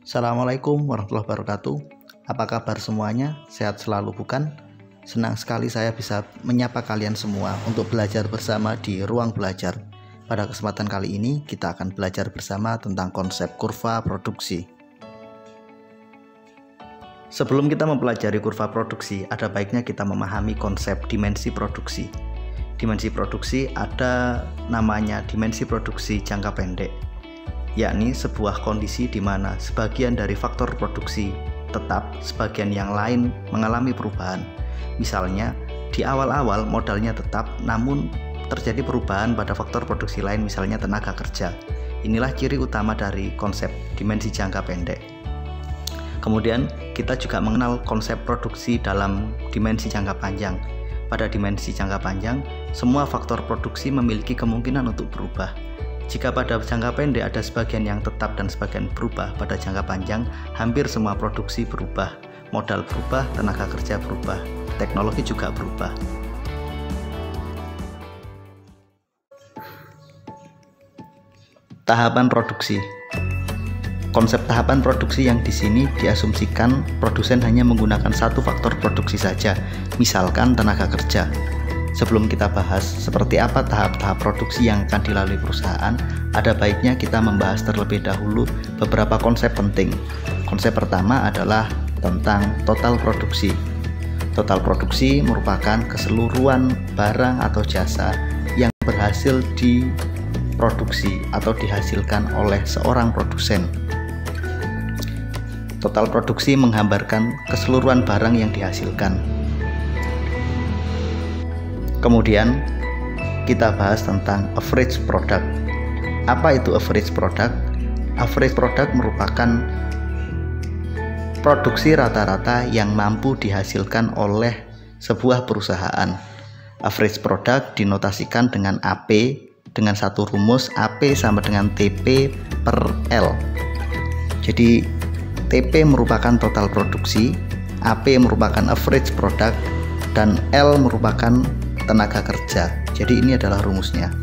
Assalamualaikum warahmatullahi wabarakatuh. Apa kabar semuanya? Sehat selalu bukan? Senang sekali saya bisa menyapa kalian semua untuk belajar bersama di ruang belajar. Pada kesempatan kali ini kita akan belajar bersama tentang konsep kurva produksi. Sebelum kita mempelajari kurva produksi, ada baiknya kita memahami konsep dimensi produksi. Dimensi produksi ada namanya dimensi produksi jangka pendek, yakni sebuah kondisi di mana sebagian dari faktor produksi tetap, sebagian yang lain mengalami perubahan. Misalnya, di awal-awal modalnya tetap, namun terjadi perubahan pada faktor produksi lain, misalnya tenaga kerja. Inilah ciri utama dari konsep dimensi jangka pendek. Kemudian, kita juga mengenal konsep produksi dalam dimensi jangka panjang. Pada dimensi jangka panjang, semua faktor produksi memiliki kemungkinan untuk berubah. Jika pada jangka pendek ada sebagian yang tetap dan sebagian berubah, pada jangka panjang hampir semua produksi berubah. Modal berubah, tenaga kerja berubah, teknologi juga berubah. Tahapan produksi. Konsep tahapan produksi yang di sini diasumsikan produsen hanya menggunakan satu faktor produksi saja, misalkan tenaga kerja. Sebelum kita bahas seperti apa tahap-tahap produksi yang akan dilalui perusahaan, ada baiknya kita membahas terlebih dahulu beberapa konsep penting. Konsep pertama adalah tentang total produksi. Total produksi merupakan keseluruhan barang atau jasa yang berhasil diproduksi atau dihasilkan oleh seorang produsen. Total produksi menggambarkan keseluruhan barang yang dihasilkan. Kemudian kita bahas tentang average product. Apa itu average product? Average product merupakan produksi rata-rata yang mampu dihasilkan oleh sebuah perusahaan. Average product dinotasikan dengan AP dengan satu rumus, AP sama dengan TP per L. Jadi TP merupakan total produksi, AP merupakan average product, dan L merupakan tenaga kerja. Jadi ini adalah rumusnya.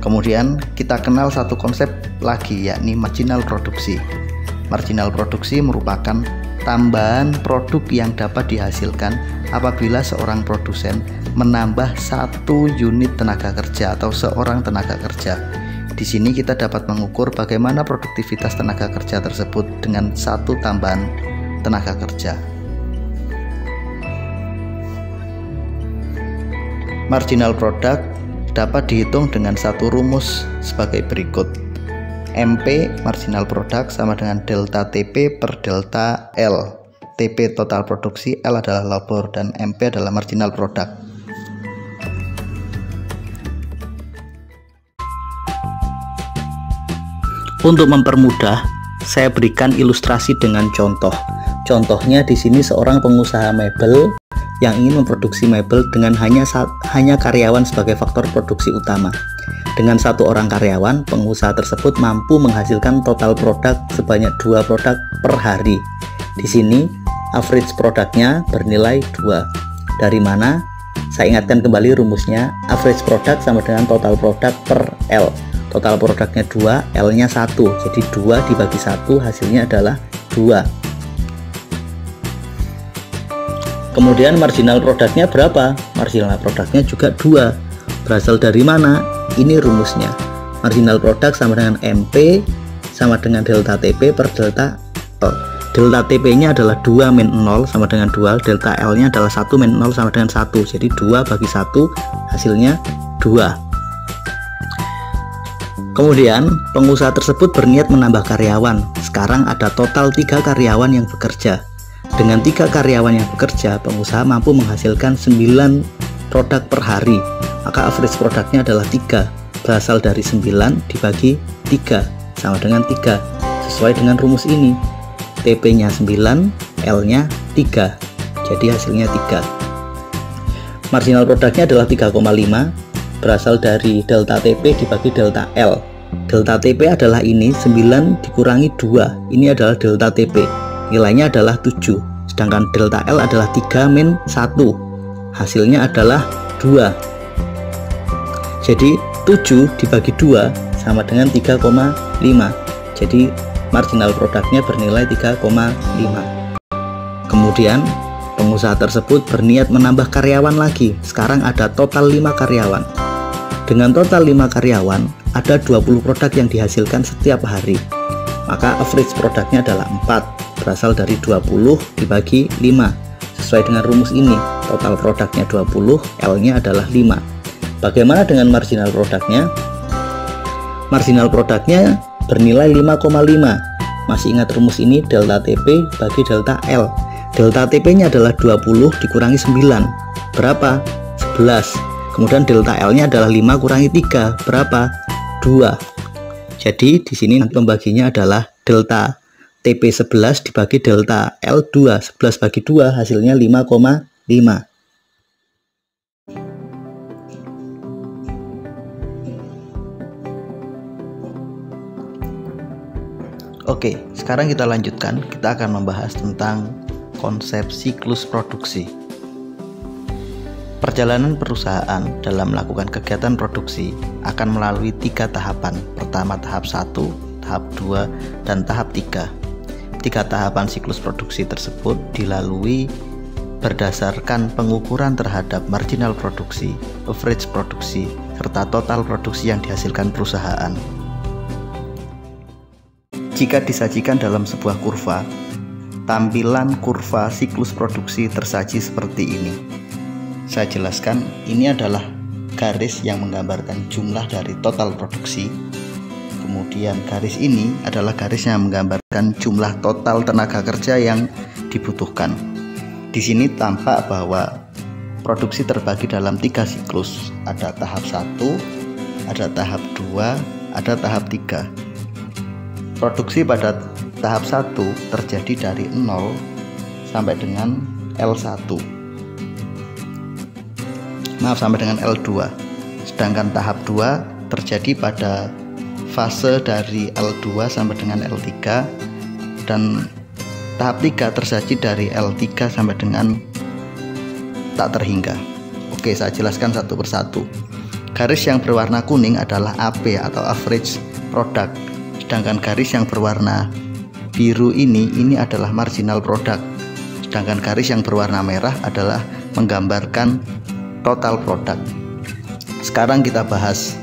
Kemudian kita kenal satu konsep lagi, yakni marginal produksi. Marginal produksi merupakan tambahan produk yang dapat dihasilkan apabila seorang produsen menambah satu unit tenaga kerja atau seorang tenaga kerja. Di sini kita dapat mengukur bagaimana produktivitas tenaga kerja tersebut dengan satu tambahan tenaga kerja. Marginal product dapat dihitung dengan satu rumus sebagai berikut. MP marginal product sama dengan delta TP per delta L. TP total produksi, L adalah labor, dan MP adalah marginal product. Untuk mempermudah, saya berikan ilustrasi dengan contoh. Contohnya di sini seorang pengusaha mebel yang ingin memproduksi mebel dengan hanya karyawan sebagai faktor produksi utama. Dengan satu orang karyawan, pengusaha tersebut mampu menghasilkan total produk sebanyak 2 produk per hari. Di sini average produknya bernilai 2. Dari mana? Saya ingatkan kembali rumusnya, average product sama dengan total produk per L. Total produknya 2, L-nya 1. Jadi 2 dibagi 1 hasilnya adalah 2. Kemudian marginal produknya berapa? Marginal produknya juga 2. Berasal dari mana? Ini rumusnya. Marginal produk sama dengan MP sama dengan delta TP per delta L. Delta TP-nya adalah 2 min 0 sama dengan 2. Delta L-nya adalah 1 min 0 sama dengan 1. Jadi 2 bagi 1 hasilnya 2. Kemudian pengusaha tersebut berniat menambah karyawan. Sekarang ada total 3 karyawan yang bekerja. Dengan 3 karyawan yang bekerja, pengusaha mampu menghasilkan 9 produk per hari. Maka average produknya adalah 3. Berasal dari 9 dibagi 3 sama dengan 3. Sesuai dengan rumus ini. TP-nya 9, L-nya 3. Jadi hasilnya 3. Marginal produknya adalah 3,5. Berasal dari delta TP dibagi delta L. Delta TP adalah ini, 9 dikurangi 2. Ini adalah delta TP. Nilainya adalah 7. Sedangkan delta L adalah 3 min 1. Hasilnya adalah 2. Jadi 7 dibagi 2 sama dengan 3,5. Jadi marginal produknya bernilai 3,5. Kemudian pengusaha tersebut berniat menambah karyawan lagi. Sekarang ada total 5 karyawan. Dengan total 5 karyawan, ada 20 produk yang dihasilkan setiap hari. Maka average produknya adalah 4, berasal dari 20 dibagi 5. Sesuai dengan rumus ini, total produknya 20, L-nya adalah 5. Bagaimana dengan marginal produknya? Marginal produknya bernilai 5,5. Masih ingat rumus ini, delta TP bagi delta L. Delta TP-nya adalah 20 dikurangi 9. Berapa? 11. Kemudian delta L-nya adalah 5 kurangi 3. Berapa? 2. Jadi di sini nanti pembaginya adalah delta TP 11 dibagi delta L 2. 11 bagi 2 hasilnya 5,5. Oke, sekarang kita lanjutkan. Kita akan membahas tentang konsep siklus produksi. Perjalanan perusahaan dalam melakukan kegiatan produksi akan melalui 3 tahapan. Pertama tahap 1, tahap 2, dan tahap 3. 3 tahapan siklus produksi tersebut dilalui berdasarkan pengukuran terhadap marginal produksi, average produksi, serta total produksi yang dihasilkan perusahaan. Jika disajikan dalam sebuah kurva, tampilan kurva siklus produksi tersaji seperti ini. Saya jelaskan, ini adalah garis yang menggambarkan jumlah dari total produksi. Kemudian garis ini adalah garis yang menggambarkan jumlah total tenaga kerja yang dibutuhkan. Di sini tampak bahwa produksi terbagi dalam 3 siklus. Ada tahap 1, ada tahap 2, ada tahap 3. Produksi pada tahap 1 terjadi dari 0 sampai dengan L1. Sampai dengan L2. Sedangkan tahap 2 terjadi pada fase dari L2 sampai dengan L3, dan tahap 3 tersaji dari L3 sampai dengan tak terhingga. Oke, saya jelaskan satu persatu. Garis yang berwarna kuning adalah AP atau average product, sedangkan garis yang berwarna biru ini adalah marginal product, sedangkan garis yang berwarna merah adalah menggambarkan total product. Sekarang kita bahas.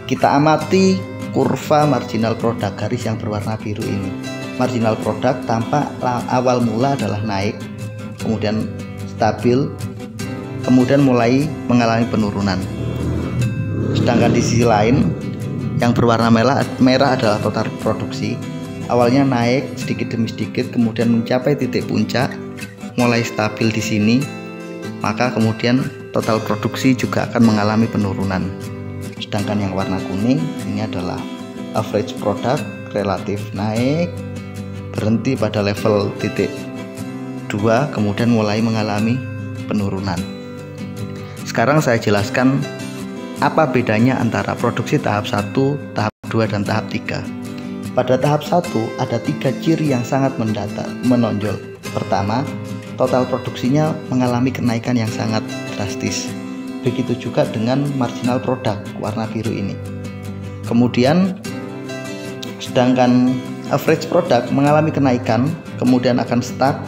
Kita amati kurva marginal product garis yang berwarna biru ini. Marginal product tampak awal mula adalah naik, kemudian stabil, kemudian mulai mengalami penurunan. Sedangkan di sisi lain yang berwarna merah adalah total produksi. Awalnya naik sedikit demi sedikit, kemudian mencapai titik puncak, mulai stabil di sini. Maka kemudian total produksi juga akan mengalami penurunan. Sedangkan yang warna kuning ini adalah average product, relatif naik, berhenti pada level titik 2, kemudian mulai mengalami penurunan. Sekarang saya jelaskan apa bedanya antara produksi tahap 1, tahap 2, dan tahap 3. Pada tahap 1 ada 3 ciri yang sangat menonjol. Pertama, total produksinya mengalami kenaikan yang sangat drastis. Begitu juga dengan marginal product warna biru ini. Kemudian sedangkan average product mengalami kenaikan, kemudian akan stuck,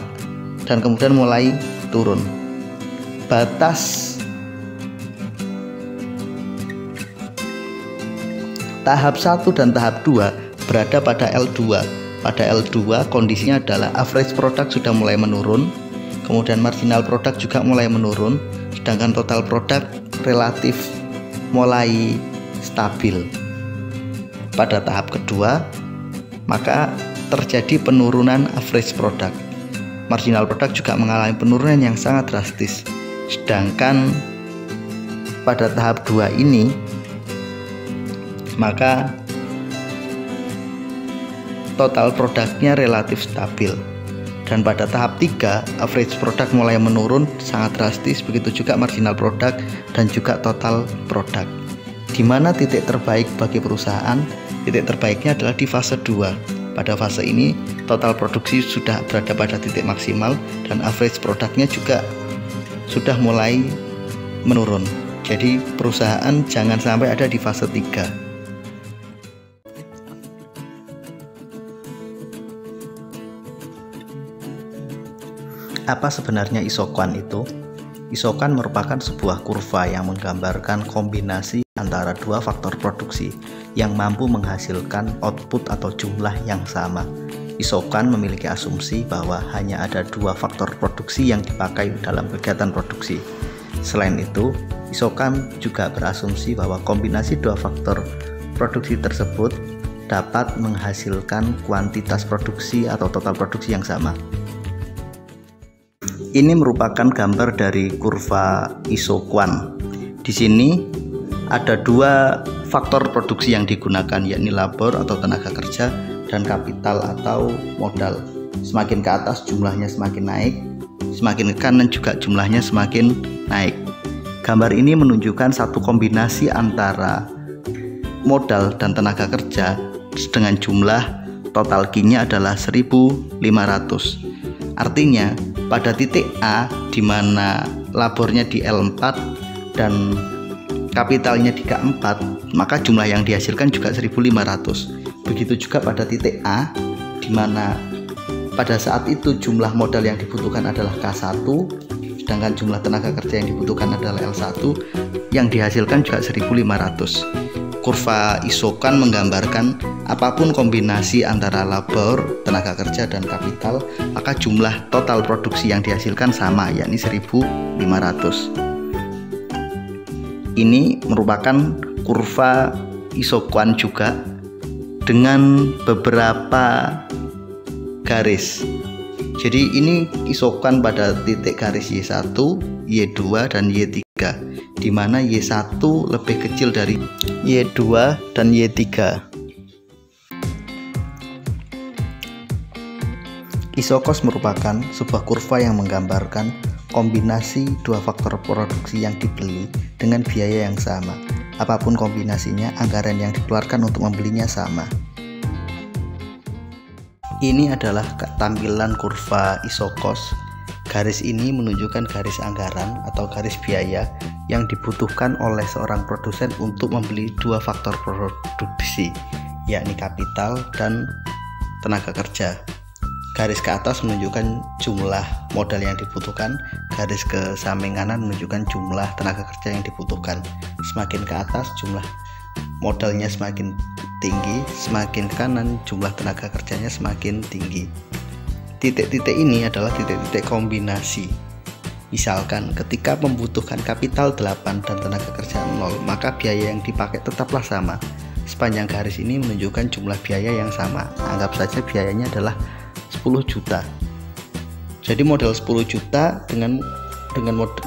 dan kemudian mulai turun. Batas tahap 1 dan tahap 2 berada pada L2. Pada L2 kondisinya adalah average product sudah mulai menurun, kemudian marginal product juga mulai menurun, sedangkan total product relatif mulai stabil. Pada tahap kedua, maka terjadi penurunan average product. Marginal product juga mengalami penurunan yang sangat drastis. Sedangkan pada tahap 2 ini, maka total produknya relatif stabil. Dan pada tahap 3, average product mulai menurun sangat drastis, begitu juga marginal product dan juga total product. Di mana titik terbaik bagi perusahaan? Titik terbaiknya adalah di fase 2. Pada fase ini, total produksi sudah berada pada titik maksimal dan average produknya juga sudah mulai menurun. Jadi perusahaan jangan sampai ada di fase 3. Apa sebenarnya isokan itu? Isokan merupakan sebuah kurva yang menggambarkan kombinasi antara dua faktor produksi yang mampu menghasilkan output atau jumlah yang sama. Isokan memiliki asumsi bahwa hanya ada dua faktor produksi yang dipakai dalam kegiatan produksi. Selain itu, isokan juga berasumsi bahwa kombinasi dua faktor produksi tersebut dapat menghasilkan kuantitas produksi atau total produksi yang sama. Ini merupakan gambar dari kurva isokan. Di sini ada dua faktor produksi yang digunakan, yakni labor atau tenaga kerja dan kapital atau modal. Semakin ke atas jumlahnya semakin naik, semakin ke kanan juga jumlahnya semakin naik. Gambar ini menunjukkan satu kombinasi antara modal dan tenaga kerja dengan jumlah total Q-nya adalah 1.500. Artinya pada titik A di mana labornya di L4 dan kapitalnya di K4, maka jumlah yang dihasilkan juga 1.500. Begitu juga pada titik A di mana pada saat itu jumlah modal yang dibutuhkan adalah K1, sedangkan jumlah tenaga kerja yang dibutuhkan adalah L1, yang dihasilkan juga 1.500. Kurva isokan menggambarkan apapun kombinasi antara labor, tenaga kerja, dan kapital, maka jumlah total produksi yang dihasilkan sama, yakni 1.500. Ini merupakan kurva isokan juga dengan beberapa garis. Jadi ini isokan pada titik garis Y1, Y2, dan Y3, di mana Y1 lebih kecil dari Y2 dan Y3. Isokos merupakan sebuah kurva yang menggambarkan kombinasi dua faktor produksi yang dibeli dengan biaya yang sama. Apapun kombinasinya, anggaran yang dikeluarkan untuk membelinya sama. Ini adalah tampilan kurva isokos. Garis ini menunjukkan garis anggaran atau garis biaya yang dibutuhkan oleh seorang produsen untuk membeli dua faktor produksi, yakni kapital dan tenaga kerja. Garis ke atas menunjukkan jumlah modal yang dibutuhkan, garis ke samping kanan menunjukkan jumlah tenaga kerja yang dibutuhkan. Semakin ke atas jumlah modalnya semakin tinggi, semakin ke kanan jumlah tenaga kerjanya semakin tinggi. Titik-titik ini adalah titik-titik kombinasi. Misalkan ketika membutuhkan kapital 8 dan tenaga kerja 0, maka biaya yang dipakai tetaplah sama. Sepanjang garis ini menunjukkan jumlah biaya yang sama. Anggap saja biayanya adalah 10 juta. Jadi modal 10 juta dengan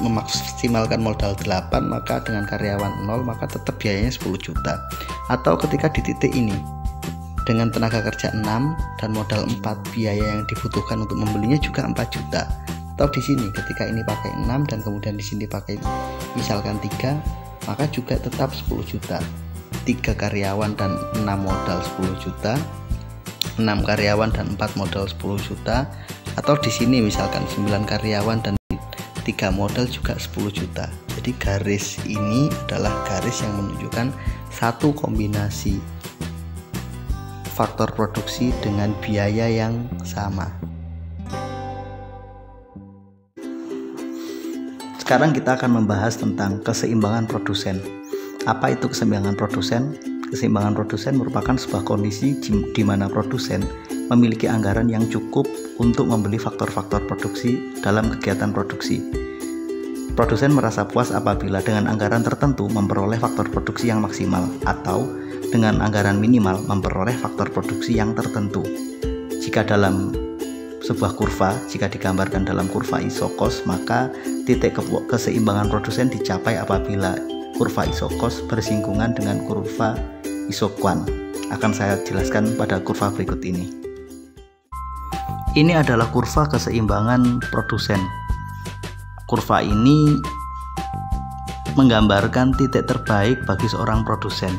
memaksimalkan modal 8, maka dengan karyawan 0 maka tetap biayanya 10 juta. Atau ketika di titik ini dengan tenaga kerja 6 dan modal 4, biaya yang dibutuhkan untuk membelinya juga 4 juta. Atau di sini ketika ini pakai 6 dan kemudian di sini pakai misalkan 3, maka juga tetap 10 juta. 3 karyawan dan 6 modal 10 juta. 6 karyawan dan 4 modal 10 juta. Atau di sini misalkan 9 karyawan dan 3 modal juga 10 juta. Jadi garis ini adalah garis yang menunjukkan satu kombinasi faktor produksi dengan biaya yang sama. Sekarang kita akan membahas tentang keseimbangan produsen. Apa itu keseimbangan produsen? Keseimbangan produsen merupakan sebuah kondisi di mana produsen memiliki anggaran yang cukup untuk membeli faktor-faktor produksi dalam kegiatan produksi. Produsen merasa puas apabila dengan anggaran tertentu memperoleh faktor produksi yang maksimal, atau dengan anggaran minimal memperoleh faktor produksi yang tertentu. Jika dalam sebuah kurva, jika digambarkan dalam kurva isokos, maka titik keseimbangan produsen dicapai apabila kurva isokos bersinggungan dengan kurva isokan. Akan saya jelaskan pada kurva berikut ini. Ini adalah kurva keseimbangan produsen. Kurva ini menggambarkan titik terbaik bagi seorang produsen.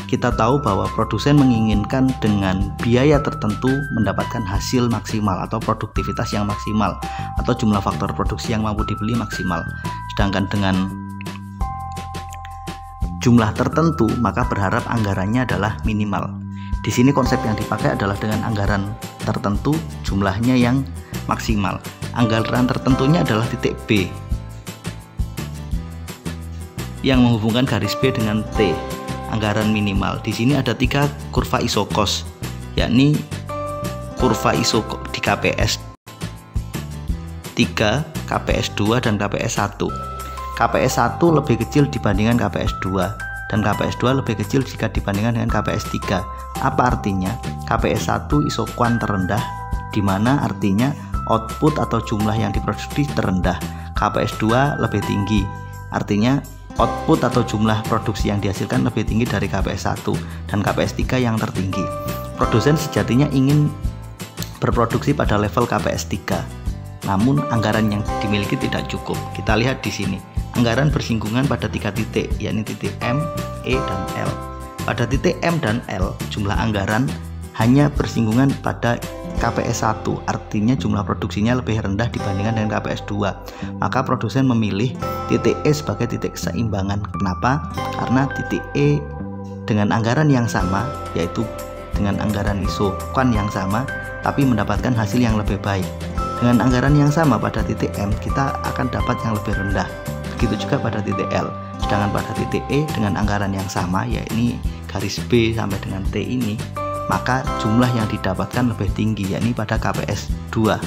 Kita tahu bahwa produsen menginginkan dengan biaya tertentu mendapatkan hasil maksimal atau produktivitas yang maksimal, atau jumlah faktor produksi yang mampu dibeli maksimal. Sedangkan dengan jumlah tertentu maka berharap anggarannya adalah minimal. Di sini konsep yang dipakai adalah dengan anggaran tertentu, jumlahnya yang maksimal. Anggaran tertentunya adalah titik B yang menghubungkan garis B dengan T, anggaran minimal. Di sini ada 3 kurva isokos, yakni kurva isokos di KPS 3, KPS 2, dan KPS 1. KPS 1 lebih kecil dibandingkan KPS 2, dan KPS 2 lebih kecil jika dibandingkan dengan KPS 3. Apa artinya? KPS 1 isokuan terendah, di mana artinya output atau jumlah yang diproduksi terendah. KPS 2 lebih tinggi, artinya output atau jumlah produksi yang dihasilkan lebih tinggi dari KPS 1, dan KPS 3 yang tertinggi. Produsen sejatinya ingin berproduksi pada level KPS 3, namun anggaran yang dimiliki tidak cukup. Kita lihat di sini, anggaran bersinggungan pada 3 titik, yakni titik M, E, dan L. Pada titik M dan L, jumlah anggaran hanya bersinggungan pada KPS 1, artinya jumlah produksinya lebih rendah dibandingkan dengan KPS 2. Maka produsen memilih titik E sebagai titik keseimbangan. Kenapa? Karena titik E dengan anggaran yang sama, yaitu dengan anggaran isokuan yang sama, tapi mendapatkan hasil yang lebih baik. Dengan anggaran yang sama pada titik M, kita akan dapat yang lebih rendah. Begitu juga pada titik L. Sedangkan pada titik E dengan anggaran yang sama, yakni garis B sampai dengan T ini, maka jumlah yang didapatkan lebih tinggi, yakni pada KPS 2.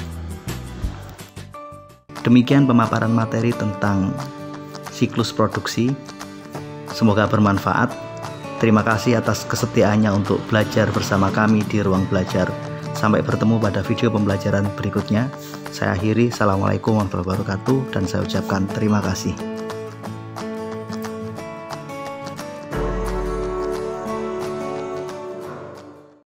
Demikian pemaparan materi tentang siklus produksi. Semoga bermanfaat. Terima kasih atas kesetiaannya untuk belajar bersama kami di Ruang Belajar. Sampai bertemu pada video pembelajaran berikutnya. Saya akhiri. Assalamualaikum warahmatullahi wabarakatuh, dan saya ucapkan terima kasih.